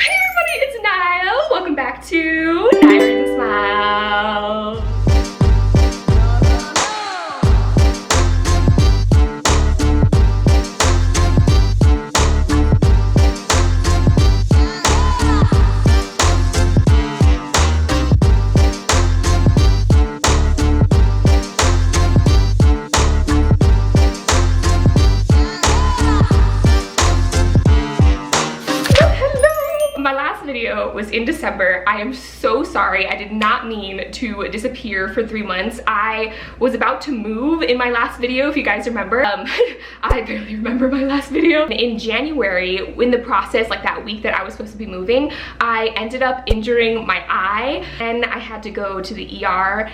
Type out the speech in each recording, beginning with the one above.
Hey everybody, it's Niall. Welcome back to Niall Smile. Video was in December. I am so sorry. I did not mean to disappear for 3 months. I was about to move in my last video, if you guys remember. I barely remember my last video. In January, in the process, like that week that I was supposed to be moving, I ended up injuring my eye and I had to go to the ER,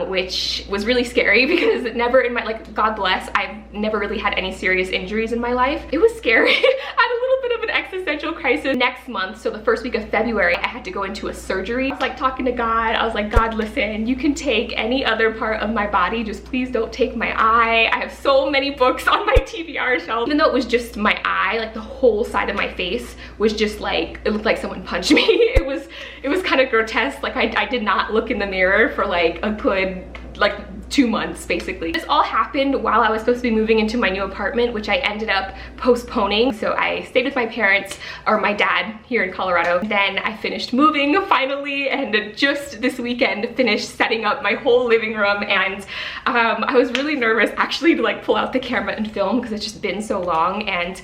which was really scary because never in my, like, God bless, I've never really had any serious injuries in my life. It was scary. I had a little bit of an existential crisis. Next month, so the first week of February, I had to go into a surgery. I was like talking to God. I was like, God, listen, you can take any other part of my body, just please don't take my eye. I have so many books on my TBR shelf. Even though it was just my eye, like the whole side of my face was just like, it looked like someone punched me. It was kind of grotesque. Like I did not look in the mirror for like a good, like 2 months basically. This all happened while I was supposed to be moving into my new apartment, which I ended up postponing. So I stayed with my parents, or my dad, here in Colorado. Then I finished moving finally, and just this weekend finished setting up my whole living room. And I was really nervous actually to like pull out the camera and film because it's just been so long. And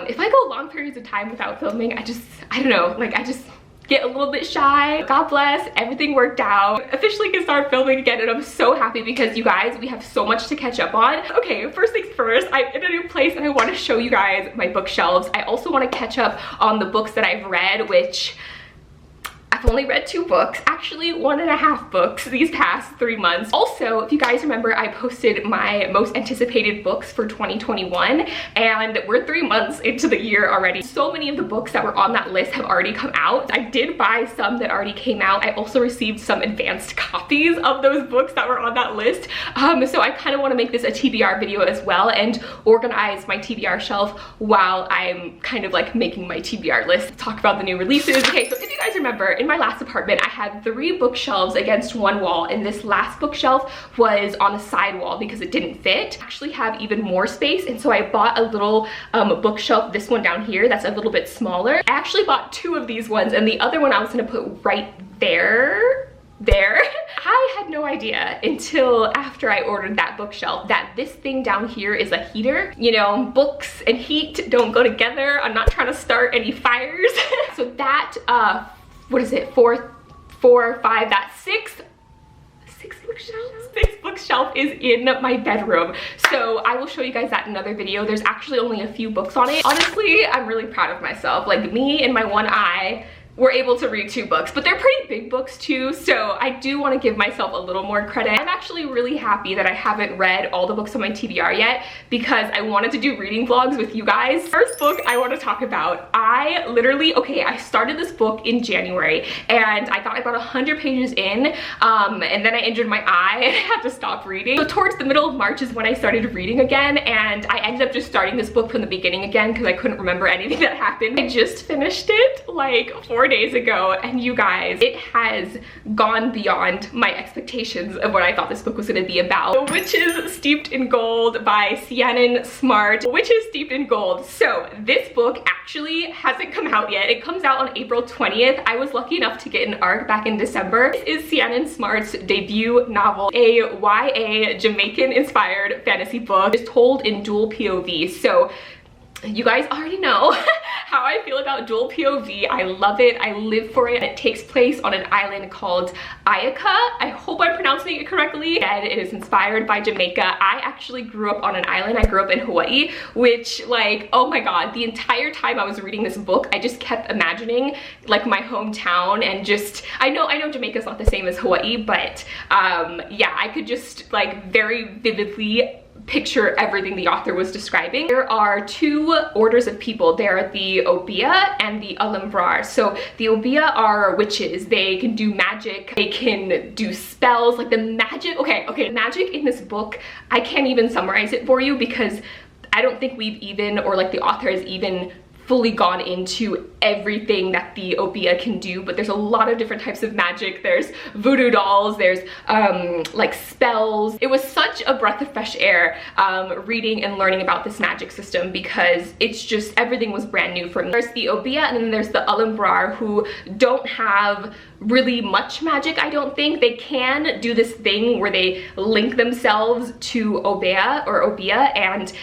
if I go long periods of time without filming, I don't know, like I just get a little bit shy. God bless, everything worked out. Officially can start filming again, and I'm so happy because you guys, we have so much to catch up on. Okay, first things first, I'm in a new place and I want to show you guys my bookshelves. I also want to catch up on the books that I've read, which I've only read 2 books, actually 1.5 books these past 3 months. Also, if you guys remember, I posted my most anticipated books for 2021, and we're 3 months into the year already. So many of the books that were on that list have already come out. I did buy some that already came out. I also received some advanced copies of those books that were on that list. So I kind of want to make this a TBR video as well and organize my TBR shelf while I'm kind of like making my TBR list. Talk about the new releases. Okay, so if you guys remember, in my last apartment, I had 3 bookshelves against one wall, and this last bookshelf was on a side wall because it didn't fit. I actually have even more space, and so I bought a little bookshelf, this one down here, that's a little bit smaller. I actually bought 2 of these ones, and the other one I was gonna put right there. I had no idea until after I ordered that bookshelf that this thing down here is a heater. You know, books and heat don't go together. I'm not trying to start any fires. So that, what is it, 4, 5, that's 6 bookshelves? 6 bookshelf is in my bedroom. So I will show you guys that in another video. There's actually only a few books on it. Honestly, I'm really proud of myself. Like, me and my one eye were able to read 2 books, but they're pretty big books too, so I do want to give myself a little more credit. I'm actually really happy that I haven't read all the books on my TBR yet because I wanted to do reading vlogs with you guys. First book I want to talk about, I started this book in January and I got about 100 pages in, and then I injured my eye and I had to stop reading. So towards the middle of March is when I started reading again, and I ended up just starting this book from the beginning again because I couldn't remember anything that happened. I just finished it like 4 days ago, and you guys, it has gone beyond my expectations of what I thought this book was going to be about. Witches Steeped in Gold by Shannon Smart. Witches Steeped in Gold. So this book actually hasn't come out yet. It comes out on April 20th. I was lucky enough to get an ARC back in December. This is Shannon Smart's debut novel, a YA Jamaican inspired fantasy book. It's told in dual POV. So you guys already know how I feel about dual POV. I love it. I live for it. It takes place on an island called Ayaka. I hope I'm pronouncing it correctly. And it is inspired by Jamaica. I actually grew up on an island. I grew up in Hawaii, which, like, oh my god, the entire time I was reading this book, I just kept imagining like my hometown, and just, I know Jamaica's not the same as Hawaii, but yeah, I could just like very vividly picture everything the author was describing. There are 2 orders of people. There are the Obeah and the Alambrar. So the Obeah are witches. They can do magic. They can do spells. Like the magic, okay, magic in this book, I can't even summarize it for you because I don't think we've even, or like the author has even fully gone into everything that the Obeah can do, but there's a lot of different types of magic. There's voodoo dolls, there's like spells. It was such a breath of fresh air reading and learning about this magic system, because it's just, everything was brand new for me. There's the Obeah, and then there's the Alimbrar, who don't have really much magic, I don't think. They can do this thing where they link themselves to Obeah and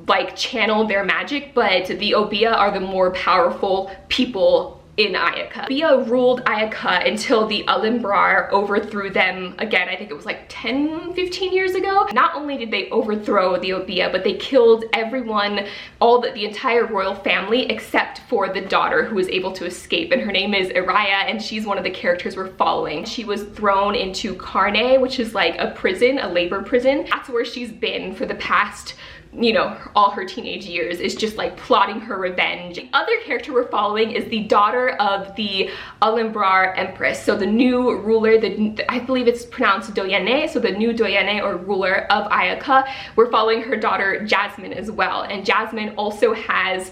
like channel their magic, but the Obeah are the more powerful people in Ayaka. Obeah ruled Ayaka until the Alimbrar overthrew them again. I think it was like 10-15 years ago. Not only did they overthrow the Obeah, but they killed everyone, the entire royal family, except for the daughter, who was able to escape, and her name is Iraya, and she's one of the characters we're following. She was thrown into Carne, which is like a prison, a labor prison. That's where she's been for the past, you know, all her teenage years, is just like plotting her revenge. The other character we're following is the daughter of the Alimbrar Empress. So the new ruler, I believe it's pronounced Doyenne, so the new Doyenne or ruler of Ayaka. We're following her daughter Jasmine as well. And Jasmine also has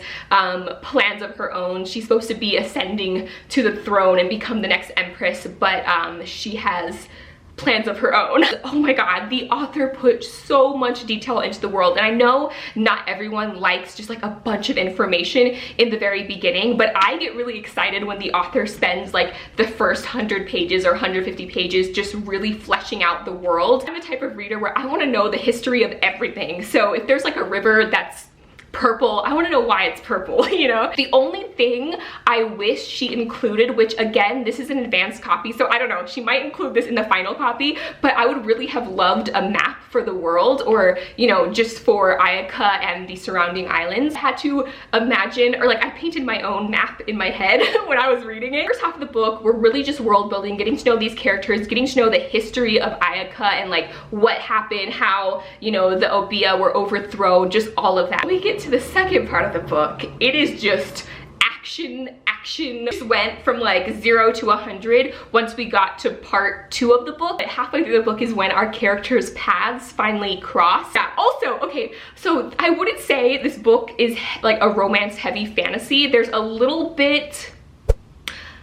plans of her own. She's supposed to be ascending to the throne and become the next empress, but she has plans of her own. Oh my god, the author put so much detail into the world, and I know not everyone likes just like a bunch of information in the very beginning, but I get really excited when the author spends like the first 100 pages or 150 pages just really fleshing out the world. I'm the type of reader where I want to know the history of everything. So if there's like a river that's purple, I want to know why it's purple, you know? The only thing I wish she included, which again, this is an advanced copy, so I don't know, she might include this in the final copy, but I would really have loved a map for the world, or, you know, just for Ayaka and the surrounding islands. I had to imagine, or like I painted my own map in my head when I was reading it. First half of the book, we're really just world building, getting to know these characters, getting to know the history of Ayaka and like what happened, how, you know, the Obeah were overthrown, just all of that. When we get to the second part of the book, it is just action. Just went from like 0 to 100 once we got to part 2 of the book. Halfway through the book is when our characters' paths finally cross. Yeah, also, okay, so I wouldn't say this book is like a romance heavy fantasy. There's a little bit,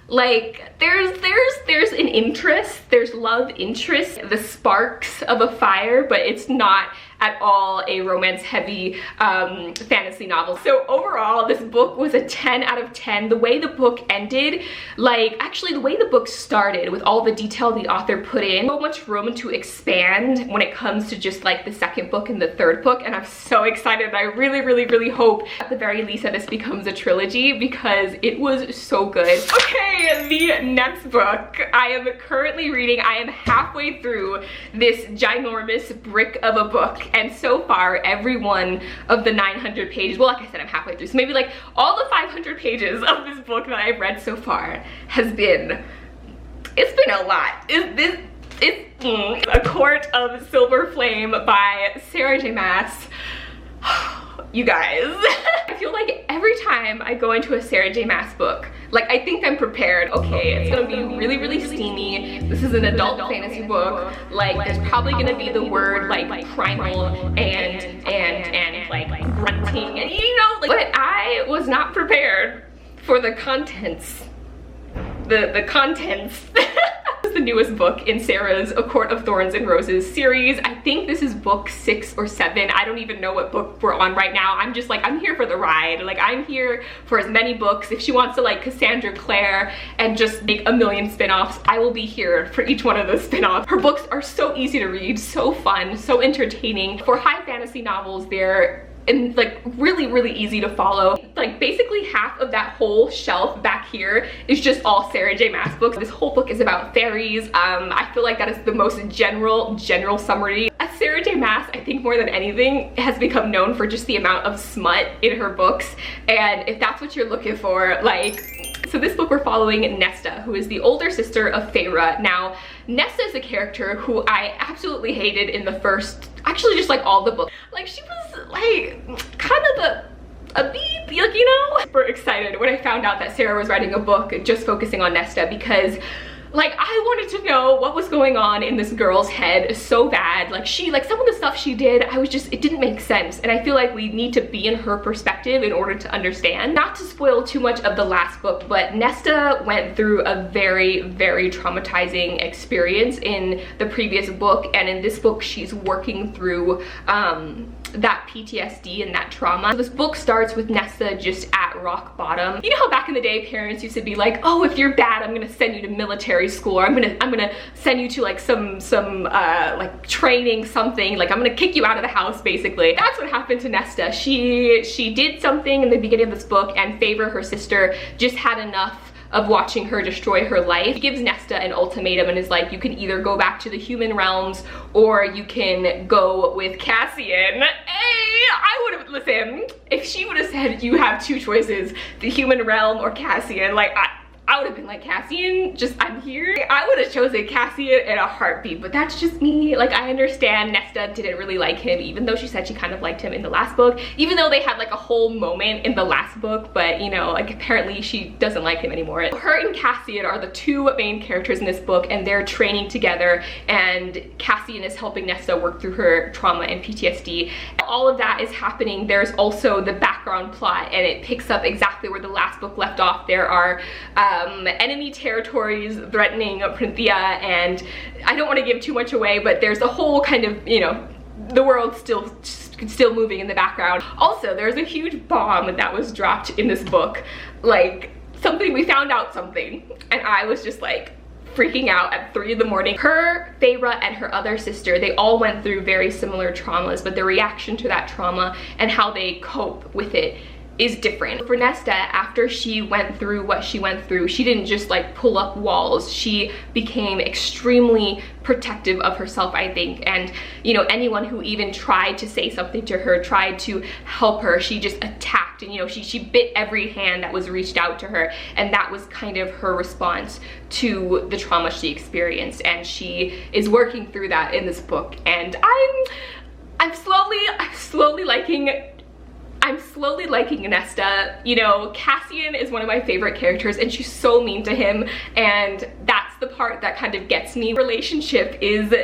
like, there's an interest, there's love interest, the sparks of a fire, but it's not at all a romance heavy fantasy novel. So overall, this book was a 10 out of 10. The way the book ended, like, actually the way the book started with all the detail the author put in, so much room to expand when it comes to just like the second book and the third book, and I'm so excited. I really hope at the very least that this becomes a trilogy, because it was so good. Okay, the next book I am currently reading. I am halfway through this ginormous brick of a book, and so far every one of the 900 pages, well, like I said, I'm halfway through, so maybe like all the 500 pages of this book that I've read so far has been, it's been a lot. It's A Court of Silver Flame by Sarah J. Maas. You guys, I feel like every time I go into a Sarah J. Maas book, like, I think I'm prepared. Okay, it's gonna be really steamy. This is an adult fantasy book. Like, there's probably gonna be the word like primal and like grunting, and you know, like, but I was not prepared for the contents. The contents. This is the newest book in Sarah's A Court of Thorns and Roses series. I think this is book 6 or 7. I don't even know what book we're on right now. I'm just like, I'm here for the ride. Like, I'm here for as many books. If she wants to like Cassandra Clare and just make a million spin-offs, I will be here for each one of those spin-offs. Her books are so easy to read, so fun, so entertaining. For high fantasy novels, they're like really easy to follow. Like, basically half of that whole shelf back here is just all Sarah J. Maas books. This whole book is about fairies. I feel like that is the most general summary. Sarah J. Maas, I think more than anything, has become known for just the amount of smut in her books, and if that's what you're looking for, like, so this book we're following Nesta, who is the older sister of Feyre. Now, Nesta is a character who I absolutely hated in the first, actually just like all the books. Like, she was like kind of a beep, like, you know? Super excited when I found out that Sarah was writing a book just focusing on Nesta, because Like, I wanted to know what was going on in this girl's head so bad. Like, some of the stuff she did, it didn't make sense. And I feel like we need to be in her perspective in order to understand. Not to spoil too much of the last book, but Nesta went through a very, very traumatizing experience in the previous book. And in this book, she's working through that PTSD and that trauma. So this book starts with Nesta just at rock bottom. You know how back in the day parents used to be like, oh, if you're bad, I'm gonna send you to military school, or I'm gonna send you to like some like training something, like I'm gonna kick you out of the house basically. That's what happened to Nesta. She did something in the beginning of this book, and Favor, her sister, just had enough of watching her destroy her life. She gives Nesta an ultimatum and is like, you can either go back to the human realms or you can go with Cassian. Hey, I would have, listen, if she would have said you have two choices, the human realm or Cassian, like I would have been like, Cassian, just, I'm here. I would have chosen Cassian in a heartbeat, but that's just me. Like, I understand Nesta didn't really like him, even though she said she kind of liked him in the last book, even though they had like a whole moment in the last book, but you know, like apparently she doesn't like him anymore. Her and Cassian are the two main characters in this book, and they're training together, and Cassian is helping Nesta work through her trauma and PTSD. All of that is happening. There's also the background plot, and it picks up exactly where the last book left off. There are enemy territories threatening Printhia, and I don't want to give too much away, but there's a whole kind of, you know, the world's still moving in the background. Also, there's a huge bomb that was dropped in this book, like we found out something, and I was just like freaking out at 3 in the morning. Her, Feyre, and her other sister, they all went through very similar traumas, but their reaction to that trauma and how they cope with it is different. For Nesta, after she went through what she went through, she didn't just like pull up walls. She became extremely protective of herself, I think. And you know, anyone who even tried to say something to her, tried to help her, she just attacked. And you know, she bit every hand that was reached out to her. And that was kind of her response to the trauma she experienced. And she is working through that in this book. And I'm slowly liking Nesta. You know, Cassian is one of my favorite characters, and she's so mean to him, and that's the part that kind of gets me. Relationship is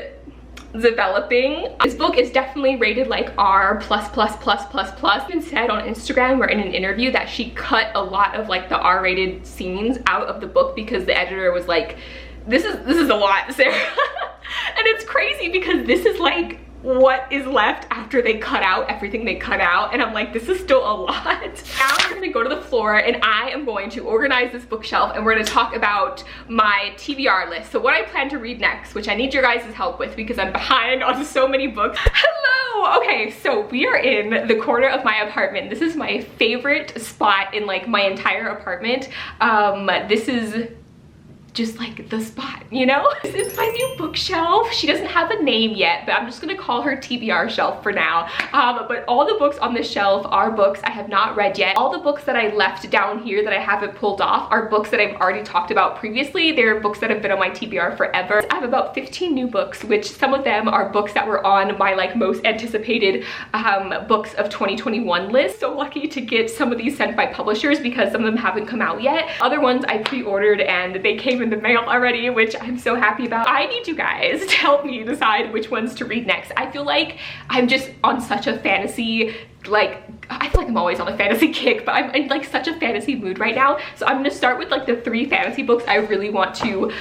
developing. This book is definitely rated like R+++++. It's been said on Instagram or in an interview that she cut a lot of like the R-rated scenes out of the book because the editor was like, this is a lot, Sarah. And it's crazy because this is like what is left after they cut out everything they cut out, and I'm like, this is still a lot. Now we're gonna go to the floor, and I am going to organize this bookshelf, and we're gonna talk about my TBR list. So what I plan to read next, which I need your guys' help with because I'm behind on so many books. Hello! Okay, so we are in the corner of my apartment. This is my favorite spot in like my entire apartment. This is just like the spot, you know? This is my new bookshelf. She doesn't have a name yet, but I'm just gonna call her TBR shelf for now. But all the books on this shelf are books I have not read yet. All the books that I left down here that I haven't pulled off are books that I've already talked about previously. They're books that have been on my TBR forever. I have about 15 new books, which some of them are books that were on my like most anticipated books of 2021 list. So lucky to get some of these sent by publishers because some of them haven't come out yet. Other ones I pre-ordered and they came in the mail already, which I'm so happy about. I need you guys to help me decide which ones to read next. I feel like I'm just on such a fantasy, like, I feel like I'm always on a fantasy kick, but I'm in like such a fantasy mood right now. So I'm gonna start with like the 3 fantasy books I really want to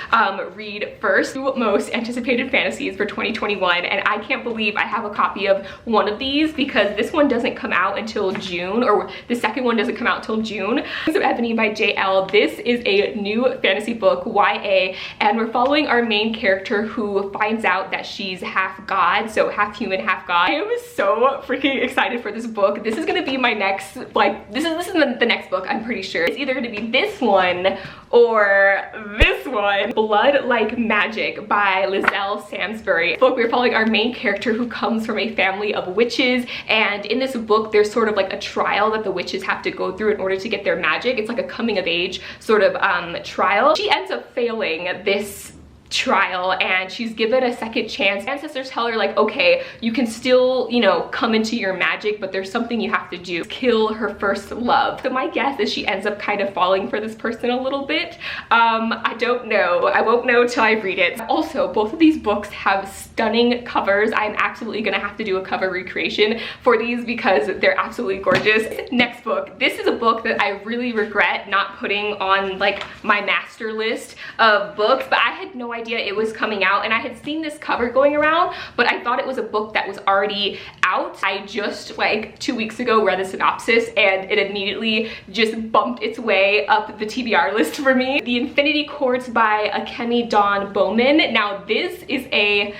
read first. 2 most anticipated fantasies for 2021, and I can't believe I have a copy of one of these because this one doesn't come out until June, or the second one doesn't come out till June. So Ebony by JL. This is a new fantasy book, YA, and we're following our main character who finds out that she's half god, so half human, half god. I am so freaking excited for this book. This is gonna be my next, like, this is the next book, I'm pretty sure. It's either gonna be this one or this one. Blood Like Magic by Lizelle Sansbury. Book, we're following our main character who comes from a family of witches, and in this book there's sort of like a trial that the witches have to go through in order to get their magic. It's like a coming of age sort of trial. She ends up failing this trial, and she's given a second chance. Ancestors tell her like, okay, you can still, you know, come into your magic, but there's something you have to do. Kill her first love. So my guess is she ends up kind of falling for this person a little bit. I don't know. I won't know till I read it. Also, both of these books have stunning covers. I'm absolutely gonna have to do a cover recreation for these because they're absolutely gorgeous. Next book. This is a book that I really regret not putting on like my master list of books, but I had no idea it was coming out, and I had seen this cover going around, but I thought it was a book that was already out. I just like 2 weeks ago read the synopsis and it immediately just bumped its way up the TBR list for me. The Infinity Chords by Akemi Dawn Bowman. Now this is a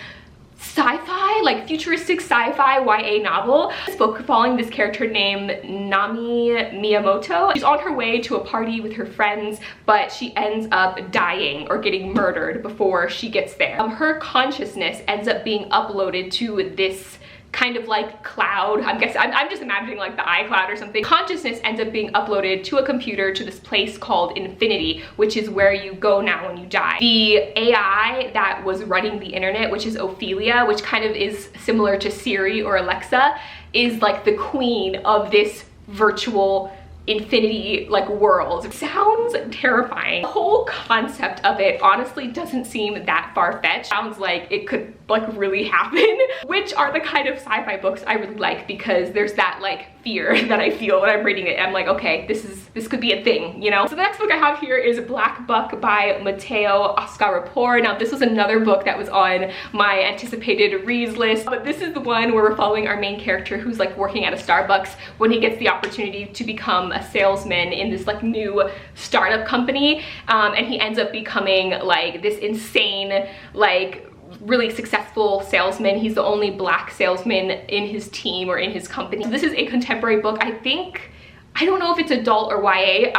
sci-fi, like futuristic sci-fi YA novel. This book following this character named Nami Miyamoto. She's on her way to a party with her friends, but she ends up dying or getting murdered before she gets there. Her consciousness ends up being uploaded to this kind of like cloud. I'm just imagining like the iCloud or something. Consciousness ends up being uploaded to a computer to this place called Infinity, which is where you go now when you die. The AI that was running the internet, which is Ophelia, which kind of is similar to Siri or Alexa, is like the queen of this virtual infinity like world. It sounds terrifying. The whole concept of it honestly doesn't seem that far-fetched. Sounds like it could like really happen, which are the kind of sci-fi books I really like because there's that like fear that I feel when I'm reading it. I'm like, okay, this could be a thing, you know? So the next book I have here is Black Buck by Mateo Oscar-Rapport. Now this was another book that was on my anticipated reads list, but this is the one where we're following our main character who's like working at a Starbucks when he gets the opportunity to become a salesman in this like new startup company, and he ends up becoming like this insane, like really successful salesman. He's the only black salesman in his team or in his company. This is a contemporary book. I don't know if it's adult or YA,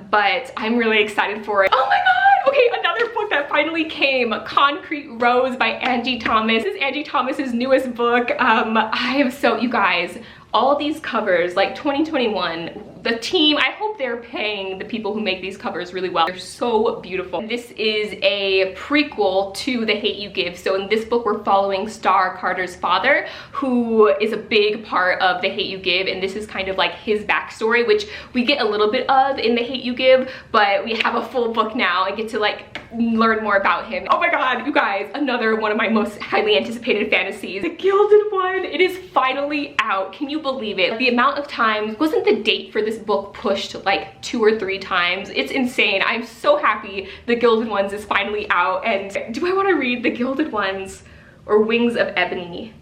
but I'm really excited for it. Oh my god! Okay, another book that finally came, Concrete Rose by Angie Thomas. This is Angie Thomas's newest book. I am so, you guys, all these covers, like 2021, the team, I hope they're paying the people who make these covers really well. They're so beautiful. This is a prequel to The Hate U Give. So in this book, we're following Star Carter's father, who is a big part of The Hate U Give, and this is kind of like his backstory, which we get a little bit of in The Hate U Give, but we have a full book now and get to like learn more about him. Oh my god, you guys, another one of my most highly anticipated fantasies, The Gilded One. It is finally out. Can you believe it? The amount of times, wasn't the date for this book pushed like 2 or 3 times? It's insane. I'm so happy The Gilded Ones is finally out. And do I want to read The Gilded Ones or Wings of Ebony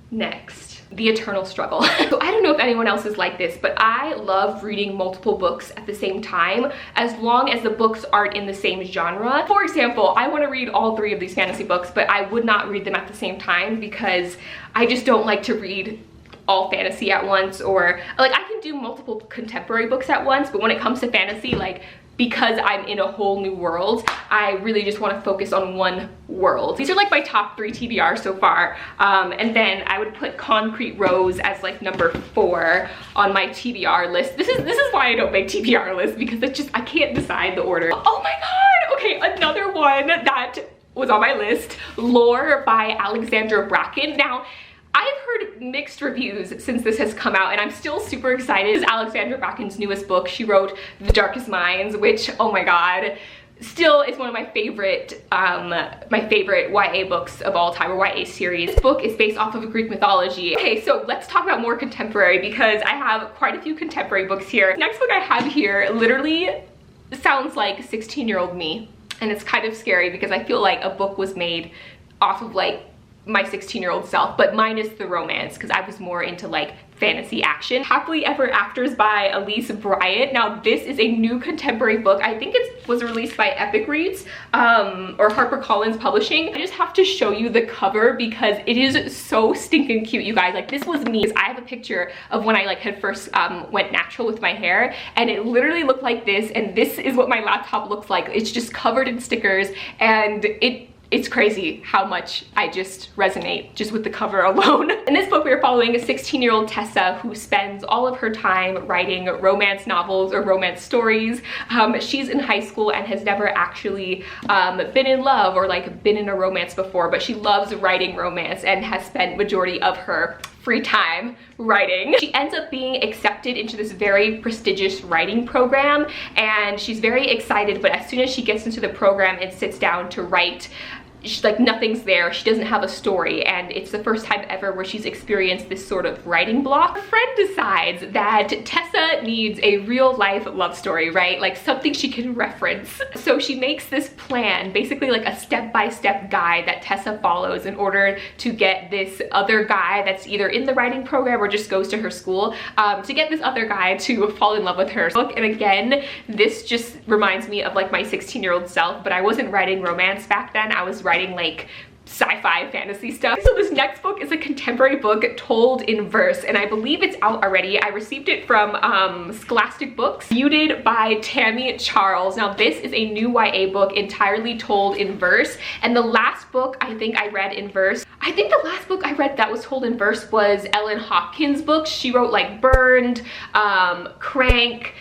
next? The eternal struggle. So I don't know if anyone else is like this, but I love reading multiple books at the same time as long as the books aren't in the same genre. For example, I want to read all 3 of these fantasy books, but I would not read them at the same time because I just don't like to read all fantasy at once, or like I can do multiple contemporary books at once, but when it comes to fantasy, like because I'm in a whole new world, I really just want to focus on one world. These are like my top 3 TBR so far, and then I would put Concrete Rose as like number 4 on my TBR list. This is why I don't make TBR lists, because it's just I can't decide the order. Oh my god! Okay, another one that was on my list, Lore by Alexandra Bracken. Now, I've heard mixed reviews since this has come out, and I'm still super excited. This is Alexandra Bracken's newest book. She wrote The Darkest Minds, which, oh my god, still is one of my favorite YA books of all time, or YA series. This book is based off of Greek mythology. Okay, so let's talk about more contemporary, because I have quite a few contemporary books here. Next book I have here literally sounds like 16-year-old me, and it's kind of scary because I feel like a book was made off of like my 16-year-old self, but minus the romance, because I was more into like fantasy action. Happily Ever Afters by Elise Bryant. Now this is a new contemporary book. I think it was released by Epic Reads or HarperCollins Publishing. I just have to show you the cover because it is so stinking cute, you guys. Like, this was me. I have a picture of when I like had first went natural with my hair, and it literally looked like this, and this is what my laptop looks like. It's just covered in stickers, and it's crazy how much I just resonate just with the cover alone. In this book, we are following a 16-year-old Tessa who spends all of her time writing romance novels or romance stories. She's in high school and has never actually been in love or like been in a romance before, but she loves writing romance and has spent majority of her free time writing. She ends up being accepted into this very prestigious writing program, and she's very excited, but as soon as she gets into the program and sits down to write, she's like, nothing's there. She doesn't have a story, and it's the first time ever where she's experienced this sort of writing block. Her friend decides that Tessa needs a real life love story, right? Like something she can reference. So she makes this plan, basically like a step-by-step guide that Tessa follows in order to get this other guy that's either in the writing program or just goes to her school, to get this other guy to fall in love with her. And again, this just reminds me of like my 16-year-old self, but I wasn't writing romance back then. I was writing like sci-fi fantasy stuff. So this next book is a contemporary book told in verse, and I believe it's out already. I received it from Scholastic Books, Muted by Tammy Charles. Now this is a new YA book entirely told in verse, and the last book I think I read in verse, I think the last book I read that was told in verse was Ellen Hopkins' books. She wrote like Burned, Crank.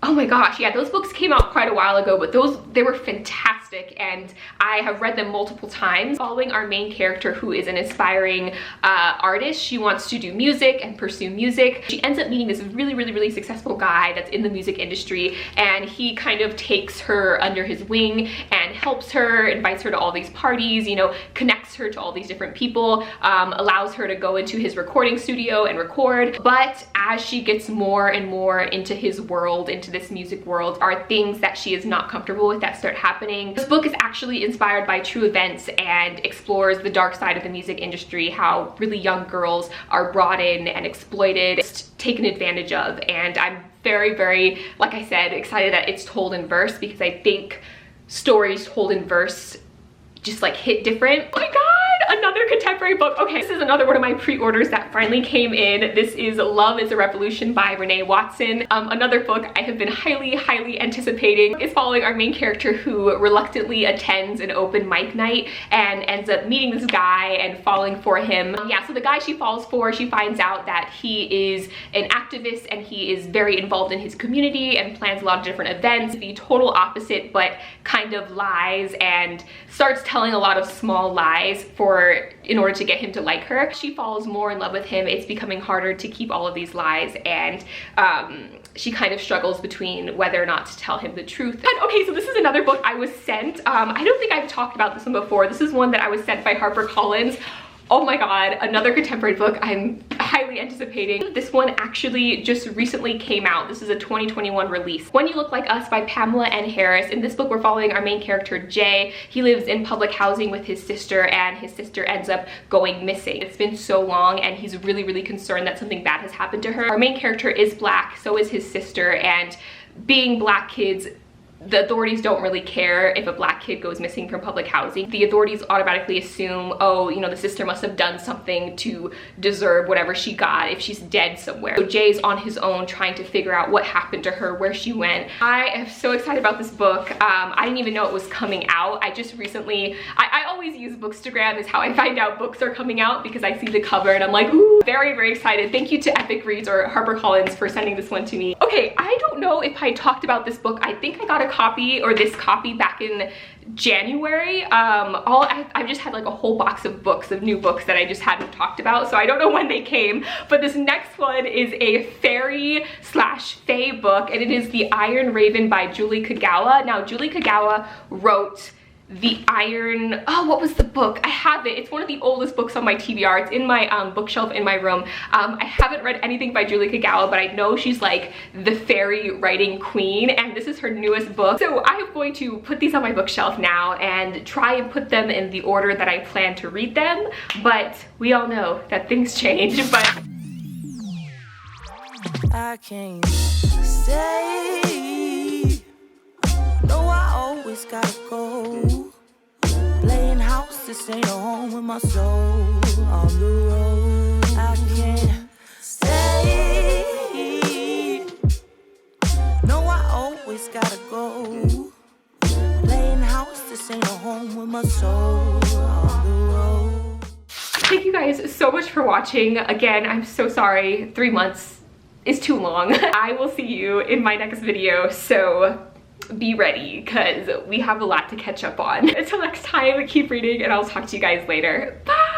Oh my gosh, yeah, those books came out quite a while ago, but they were fantastic, and I have read them multiple times. Following our main character, who is an aspiring artist. She wants to do music and pursue music. She ends up meeting this really successful guy that's in the music industry, and he kind of takes her under his wing and helps her, invites her to all these parties, you know, connects her to all these different people, allows her to go into his recording studio and record. But as she gets more and more into his world, into this music world, are things that she is not comfortable with that start happening. This book is actually inspired by true events and explores the dark side of the music industry, how really young girls are brought in and exploited, taken advantage of. And I'm very, like I said, excited that it's told in verse, because I think stories told in verse just like hit different. Oh my god, another contemporary book. Okay, this is another one of my pre-orders that finally came in. This is Love is a Revolution by Renee Watson. Another book I have been highly anticipating. Is following our main character who reluctantly attends an open mic night and ends up meeting this guy and falling for him. Yeah, so the guy she falls for, she finds out that he is an activist and he is very involved in his community and plans a lot of different events. The total opposite, but kind of lies and starts telling a lot of small lies in order to get him to like her. She falls more in love with him. It's becoming harder to keep all of these lies, and she kind of struggles between whether or not to tell him the truth. And okay, so this is another book I was sent. I don't think I've talked about this one before. This is one that I was sent by HarperCollins. Oh my god, another contemporary book I'm highly anticipating. This one actually just recently came out. This is a 2021 release. When You Look Like Us by Pamela N. Harris. In this book, we're following our main character, Jay. He lives in public housing with his sister, and his sister ends up going missing. It's been so long, and he's really concerned that something bad has happened to her. Our main character is Black, so is his sister, and being Black kids, the authorities don't really care if a Black kid goes missing from public housing. The authorities automatically assume, oh, you know, the sister must have done something to deserve whatever she got if she's dead somewhere. So Jay's on his own trying to figure out what happened to her, where she went. I am so excited about this book. I didn't even know it was coming out. I just recently, I always use Bookstagram is how I find out books are coming out, because I see the cover and I'm like, ooh, very excited. Thank you to Epic Reads or HarperCollins for sending this one to me. Okay, I don't know if I talked about this book. I think I got a copy, or this copy, back in January. I've just had like a whole box of books, of new books that I just hadn't talked about, so I don't know when they came. But this next one is a fairy slash fae book, and it is The Iron Raven by Julie Kagawa. Now, Julie Kagawa wrote The Iron, oh, what was the book? I have it. It's one of the oldest books on my TBR. It's in my bookshelf in my room. I haven't read anything by Julie Kagawa, but I know she's like the fairy writing queen, and this is her newest book. So I am going to put these on my bookshelf now and try and put them in the order that I plan to read them, but we all know that things change. But I can't stay. No, I always gotta go. Playing house, this ain't a home with my soul. On the road, I can't stay. No, I always gotta go. Playing house, This ain't a home with my soul on the road. Thank you guys so much for watching. Again, I'm so sorry. 3 months is too long. I will see you in my next video, so be ready because we have a lot to catch up on. Until next time, keep reading and I'll talk to you guys later. Bye!